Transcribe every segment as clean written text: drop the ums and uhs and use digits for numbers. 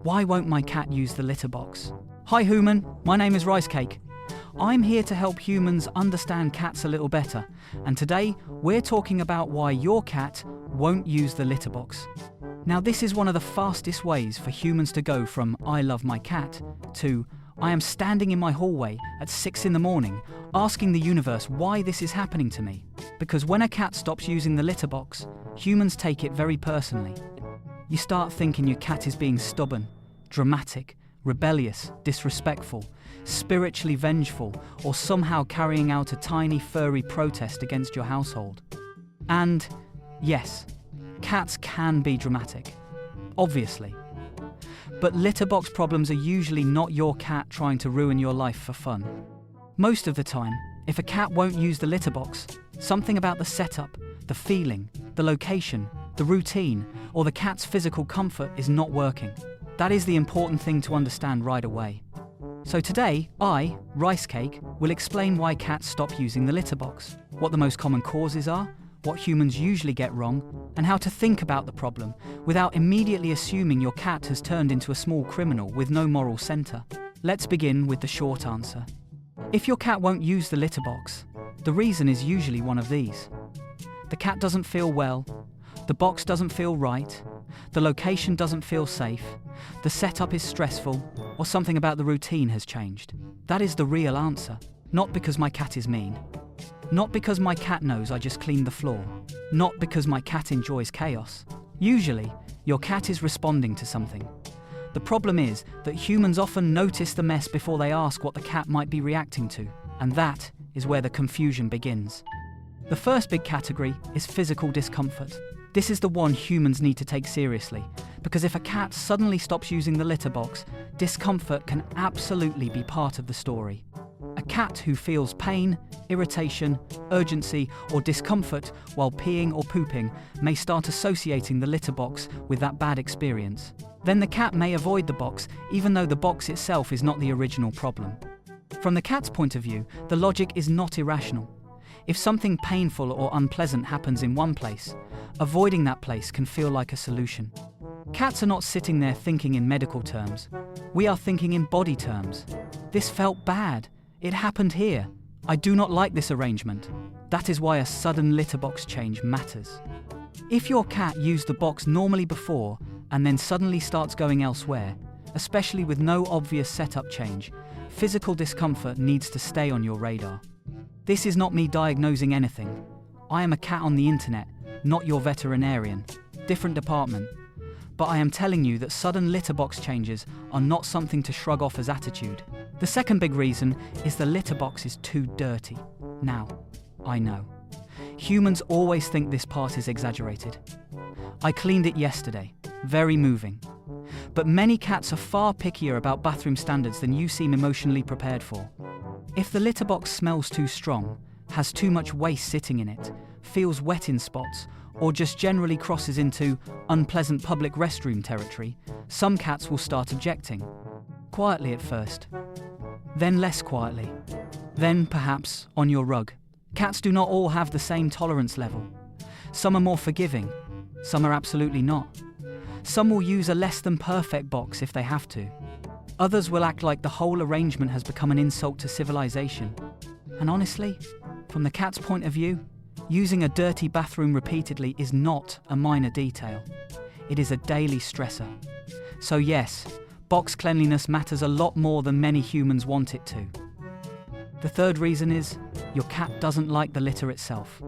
Why won't my cat use the litter box? Hi human, my name is Rice Cake. I'm here to help humans understand cats a little better, and today we're talking about why your cat won't use the litter box. Now this is one of the fastest ways for humans to go from I love my cat to I am standing in my hallway at 6 a.m, asking the universe why this is happening to me. Because when a cat stops using the litter box, humans take it very personally. You start thinking your cat is being stubborn, dramatic, rebellious, disrespectful, spiritually vengeful, or somehow carrying out a tiny furry protest against your household. And yes, cats can be dramatic, obviously. But litter box problems are usually not your cat trying to ruin your life for fun. Most of the time, if a cat won't use the litter box, something about the setup, the feeling, the location, the routine, or the cat's physical comfort is not working. That is the important thing to understand right away. So today, I, Rice Cake, will explain why cats stop using the litter box, what the most common causes are, what humans usually get wrong, and how to think about the problem without immediately assuming your cat has turned into a small criminal with no moral center. Let's begin with the short answer. If your cat won't use the litter box, the reason is usually one of these. The cat doesn't feel well, the box doesn't feel right, the location doesn't feel safe, the setup is stressful, or something about the routine has changed. That is the real answer. Not because my cat is mean. Not because my cat knows I just cleaned the floor. Not because my cat enjoys chaos. Usually, your cat is responding to something. The problem is that humans often notice the mess before they ask what the cat might be reacting to, and that is where the confusion begins. The first big category is physical discomfort. This is the one humans need to take seriously, because if a cat suddenly stops using the litter box, discomfort can absolutely be part of the story. A cat who feels pain, irritation, urgency, or discomfort while peeing or pooping may start associating the litter box with that bad experience. Then the cat may avoid the box, even though the box itself is not the original problem. From the cat's point of view, the logic is not irrational. If something painful or unpleasant happens in one place, avoiding that place can feel like a solution. Cats are not sitting there thinking in medical terms. We are thinking in body terms. This felt bad. It happened here. I do not like this arrangement. That is why a sudden litter box change matters. If your cat used the box normally before and then suddenly starts going elsewhere, especially with no obvious setup change, physical discomfort needs to stay on your radar. This is not me diagnosing anything. I am a cat on the internet, not your veterinarian. Different department. But I am telling you that sudden litter box changes are not something to shrug off as attitude. The second big reason is the litter box is too dirty. Now, I know. Humans always think this part is exaggerated. I cleaned it yesterday. Very moving. But many cats are far pickier about bathroom standards than you seem emotionally prepared for. If the litter box smells too strong, has too much waste sitting in it, feels wet in spots, or just generally crosses into unpleasant public restroom territory, some cats will start objecting. Quietly at first, then less quietly, then perhaps on your rug. Cats do not all have the same tolerance level. Some are more forgiving, some are absolutely not. Some will use a less than perfect box if they have to. Others will act like the whole arrangement has become an insult to civilization. And honestly, from the cat's point of view, using a dirty bathroom repeatedly is not a minor detail. It is a daily stressor. So yes, box cleanliness matters a lot more than many humans want it to. The third reason is your cat doesn't like the litter itself.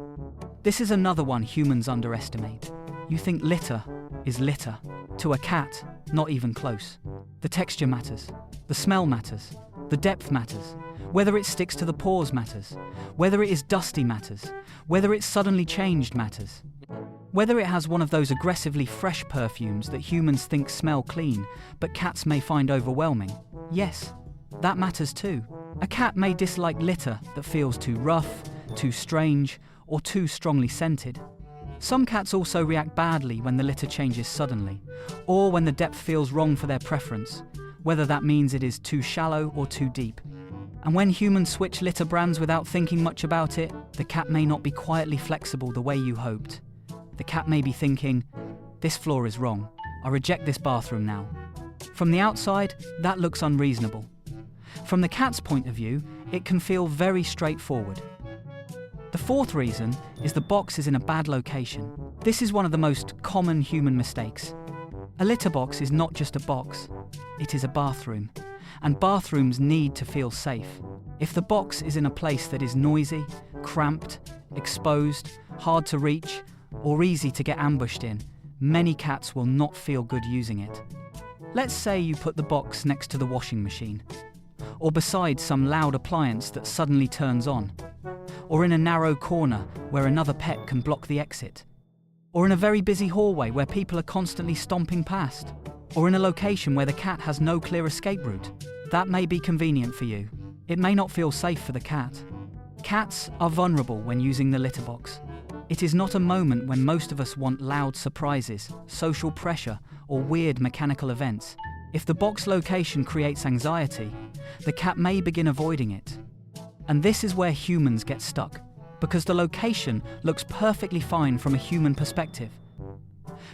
This is another one humans underestimate. You think litter is litter. To a cat, not even close. The texture matters. The smell matters. The depth matters. Whether it sticks to the paws matters. Whether it is dusty matters. Whether it's suddenly changed matters. Whether it has one of those aggressively fresh perfumes that humans think smell clean, but cats may find overwhelming. Yes, that matters too. A cat may dislike litter that feels too rough, too strange, or too strongly scented. Some cats also react badly when the litter changes suddenly, or when the depth feels wrong for their preference, whether that means it is too shallow or too deep. And when humans switch litter brands without thinking much about it, the cat may not be quietly flexible the way you hoped. The cat may be thinking, this floor is wrong, I reject this bathroom now. From the outside, that looks unreasonable. From the cat's point of view, it can feel very straightforward. The fourth reason is the box is in a bad location. This is one of the most common human mistakes. A litter box is not just a box, it is a bathroom. And bathrooms need to feel safe. If the box is in a place that is noisy, cramped, exposed, hard to reach, or easy to get ambushed in, many cats will not feel good using it. Let's say you put the box next to the washing machine, or beside some loud appliance that suddenly turns on, or in a narrow corner where another pet can block the exit, or in a very busy hallway where people are constantly stomping past, or in a location where the cat has no clear escape route. That may be convenient for you. It may not feel safe for the cat. Cats are vulnerable when using the litter box. It is not a moment when most of us want loud surprises, social pressure, or weird mechanical events. If the box location creates anxiety, the cat may begin avoiding it. And this is where humans get stuck, because the location looks perfectly fine from a human perspective.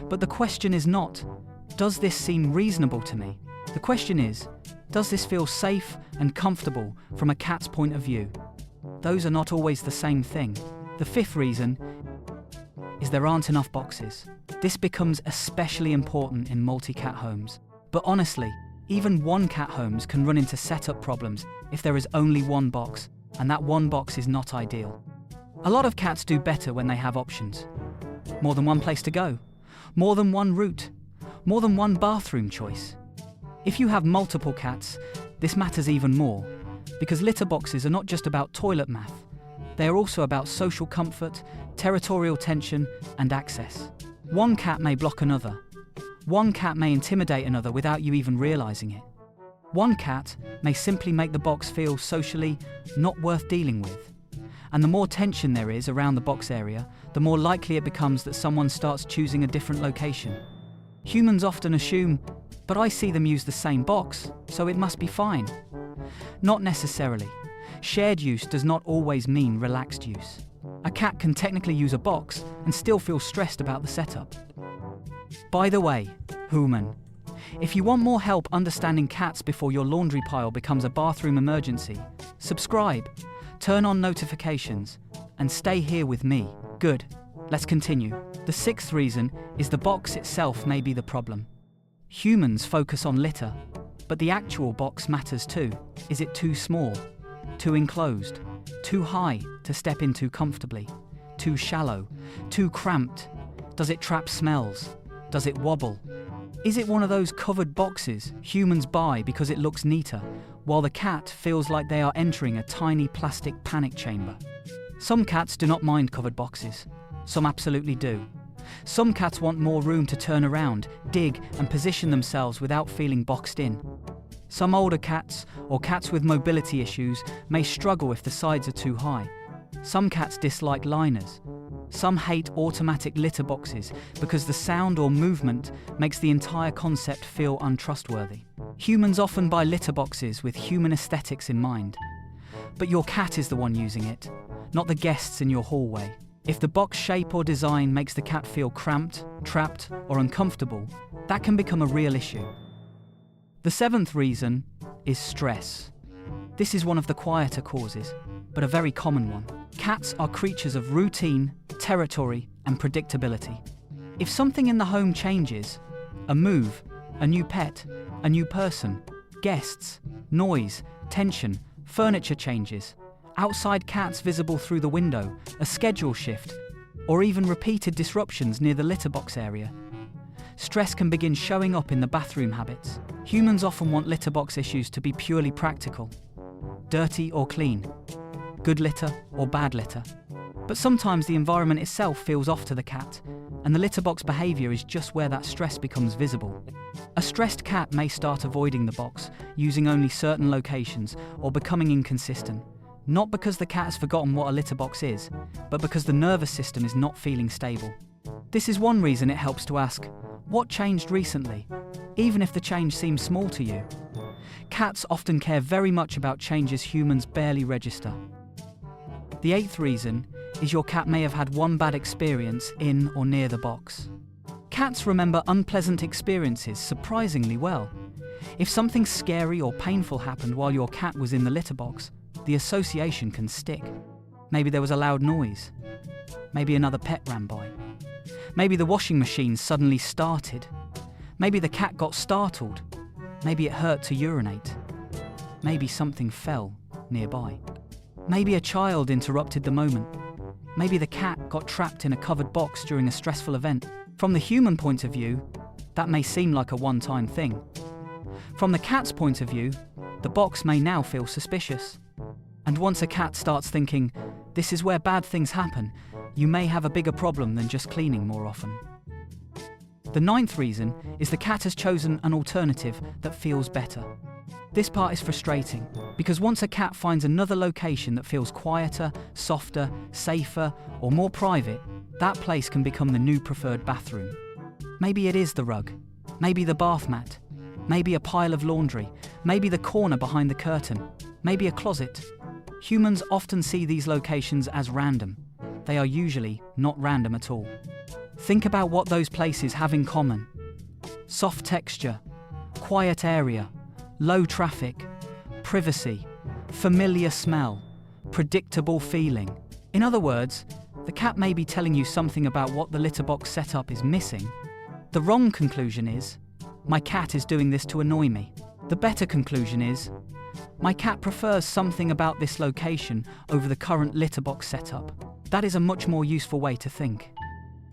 But the question is not, does this seem reasonable to me? The question is, does this feel safe and comfortable from a cat's point of view? Those are not always the same thing. The fifth reason is there aren't enough boxes. This becomes especially important in multi-cat homes. But honestly, even one cat homes can run into setup problems if there is only one box, and that one box is not ideal. A lot of cats do better when they have options. More than one place to go, more than one route, more than one bathroom choice. If you have multiple cats, this matters even more, because litter boxes are not just about toilet math. They are also about social comfort, territorial tension, and access. One cat may block another. One cat may intimidate another without you even realizing it. One cat may simply make the box feel socially not worth dealing with. And the more tension there is around the box area, the more likely it becomes that someone starts choosing a different location. Humans often assume, but I see them use the same box, so it must be fine. Not necessarily. Shared use does not always mean relaxed use. A cat can technically use a box and still feel stressed about the setup. By the way, human, if you want more help understanding cats before your laundry pile becomes a bathroom emergency, subscribe, turn on notifications, and stay here with me. Good. Let's continue. The sixth reason is the box itself may be the problem. Humans focus on litter, but the actual box matters too. Is it too small? Too enclosed? Too high to step into comfortably? Too shallow? Too cramped? Does it trap smells? Does it wobble? Is it one of those covered boxes humans buy because it looks neater, while the cat feels like they are entering a tiny plastic panic chamber? Some cats do not mind covered boxes. Some absolutely do. Some cats want more room to turn around, dig, and position themselves without feeling boxed in. Some older cats, or cats with mobility issues, may struggle if the sides are too high. Some cats dislike liners. Some hate automatic litter boxes because the sound or movement makes the entire concept feel untrustworthy. Humans often buy litter boxes with human aesthetics in mind. But your cat is the one using it, not the guests in your hallway. If the box shape or design makes the cat feel cramped, trapped, or uncomfortable, that can become a real issue. The seventh reason is stress. This is one of the quieter causes, but a very common one. Cats are creatures of routine, territory, and predictability. If something in the home changes, a move, a new pet, a new person, guests, noise, tension, furniture changes, outside cats visible through the window, a schedule shift, or even repeated disruptions near the litter box area, stress can begin showing up in the bathroom habits. Humans often want litter box issues to be purely practical, dirty or clean, good litter or bad litter. But sometimes the environment itself feels off to the cat, and the litter box behaviour is just where that stress becomes visible. A stressed cat may start avoiding the box, using only certain locations, or becoming inconsistent. Not because the cat has forgotten what a litter box is, but because the nervous system is not feeling stable. This is one reason it helps to ask, what changed recently? Even if the change seems small to you. Cats often care very much about changes humans barely register. The eighth reason is your cat may have had one bad experience in or near the box. Cats remember unpleasant experiences surprisingly well. If something scary or painful happened while your cat was in the litter box, the association can stick. Maybe there was a loud noise. Maybe another pet ran by. Maybe the washing machine suddenly started. Maybe the cat got startled. Maybe it hurt to urinate. Maybe something fell nearby. Maybe a child interrupted the moment. Maybe the cat got trapped in a covered box during a stressful event. From the human point of view, that may seem like a one-time thing. From the cat's point of view, the box may now feel suspicious. And once a cat starts thinking, this is where bad things happen, you may have a bigger problem than just cleaning more often. The 9th reason is the cat has chosen an alternative that feels better. This part is frustrating, because once a cat finds another location that feels quieter, softer, safer, or more private, that place can become the new preferred bathroom. Maybe it is the rug, maybe the bath mat, maybe a pile of laundry, maybe the corner behind the curtain, maybe a closet. Humans often see these locations as random. They are usually not random at all. Think about what those places have in common. Soft texture, quiet area, low traffic, privacy, familiar smell, predictable feeling. In other words, the cat may be telling you something about what the litter box setup is missing. The wrong conclusion is, my cat is doing this to annoy me. The better conclusion is, my cat prefers something about this location over the current litter box setup. That is a much more useful way to think.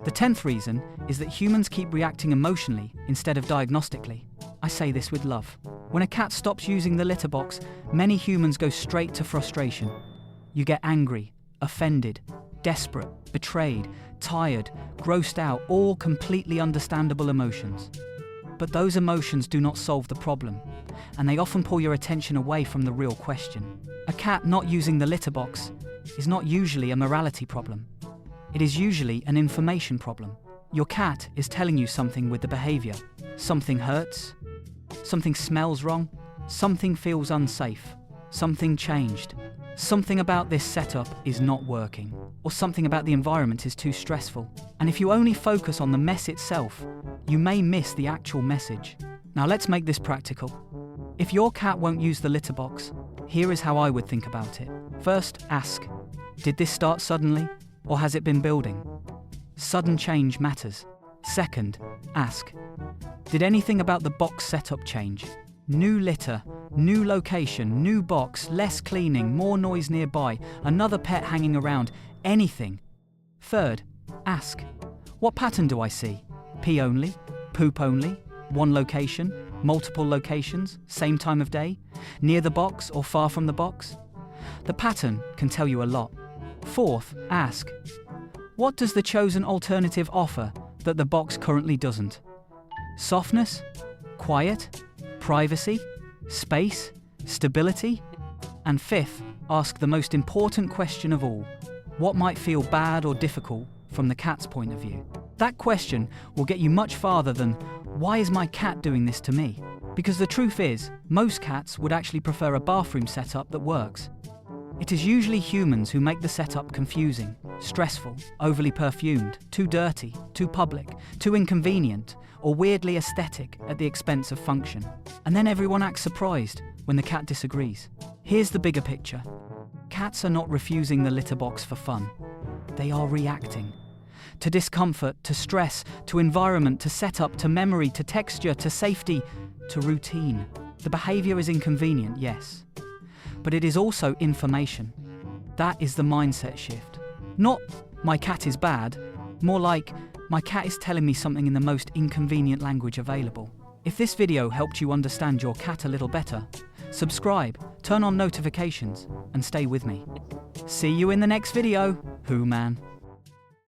The 10th reason is that humans keep reacting emotionally instead of diagnostically. I say this with love. When a cat stops using the litter box, many humans go straight to frustration. You get angry, offended, desperate, betrayed, tired, grossed out, all completely understandable emotions. But those emotions do not solve the problem, and they often pull your attention away from the real question. A cat not using the litter box is not usually a morality problem. It is usually an information problem. Your cat is telling you something with the behavior. Something hurts, something smells wrong, something feels unsafe, something changed, something about this setup is not working, or something about the environment is too stressful. And if you only focus on the mess itself, you may miss the actual message. Now let's make this practical. If your cat won't use the litter box, here is how I would think about it. First, ask, did this start suddenly, or has it been building? Sudden change matters. Second, ask, did anything about the box setup change? New litter, new location, new box, less cleaning, more noise nearby, another pet hanging around, anything. Third, ask, what pattern do I see? Pee only? Poop only? One location? Multiple locations? Same time of day? Near the box or far from the box? The pattern can tell you a lot. Fourth, ask, what does the chosen alternative offer that the box currently doesn't? Softness? Quiet? Privacy? Space? Stability? And fifth, ask the most important question of all. What might feel bad or difficult from the cat's point of view? That question will get you much farther than, why is my cat doing this to me? Because the truth is, most cats would actually prefer a bathroom setup that works. It is usually humans who make the setup confusing, stressful, overly perfumed, too dirty, too public, too inconvenient, or weirdly aesthetic at the expense of function. And then everyone acts surprised when the cat disagrees. Here's the bigger picture. Cats are not refusing the litter box for fun. They are reacting. To discomfort, to stress, to environment, to setup, to memory, to texture, to safety, to routine. The behavior is inconvenient, yes. But it is also information. That is the mindset shift. Not, my cat is bad, more like, my cat is telling me something in the most inconvenient language available. If this video helped you understand your cat a little better, subscribe, turn on notifications, and stay with me. See you in the next video, Hooman.